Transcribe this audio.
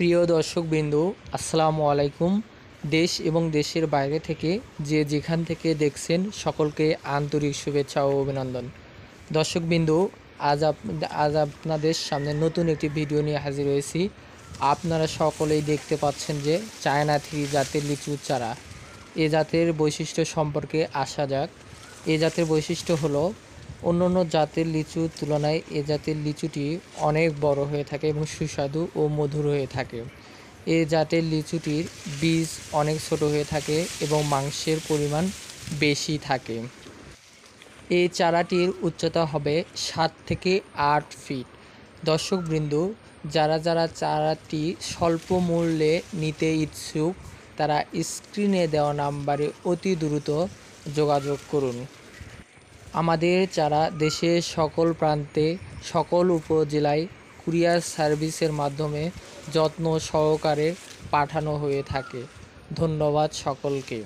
প্রিয় দর্শকবৃন্দু, আসসালামু আলাইকুম। দেশ এবং দেশের বাইরে থেকে যে যেখান থেকে দেখছেন সকলকে আন্তরিক শুভেচ্ছা ও অভিনন্দন। দর্শকবৃন্দু, আজ আপনাদের সামনে নতুন একটি ভিডিও নিয়ে হাজির হয়েছি। আপনারা সকলেই দেখতে পাচ্ছেন যে চায়না থ্রি জাতের লিচু চারা। এ জাতের বৈশিষ্ট্য সম্পর্কে আসা যাক। এ জাতের বৈশিষ্ট্য হলো অন্যান্য জাতের লিচুর তুলনায় এ জাতের লিচুটি অনেক বড় হয়ে থাকে এবং সুস্বাদু ও মধুর হয়ে থাকে। এ জাতের লিচুটির বীজ অনেক ছোট হয়ে থাকে এবং মাংসের পরিমাণ বেশি থাকে। এই চারাটির উচ্চতা হবে 7 থেকে 8 ফিট। দর্শকবৃন্দ, যারা চারাটি স্বল্প মূল্যে নিতে ইচ্ছুক তারা স্ক্রিনে দেওয়া নাম্বারে অতি দ্রুত যোগাযোগ করুন। আমাদের চারা দেশের সকল প্রান্তে সকল উপজেলায় কুরিয়ার সার্ভিসের মাধ্যমে যত্ন সহকারে পাঠানো হয়ে থাকে। ধন্যবাদ সকলকে।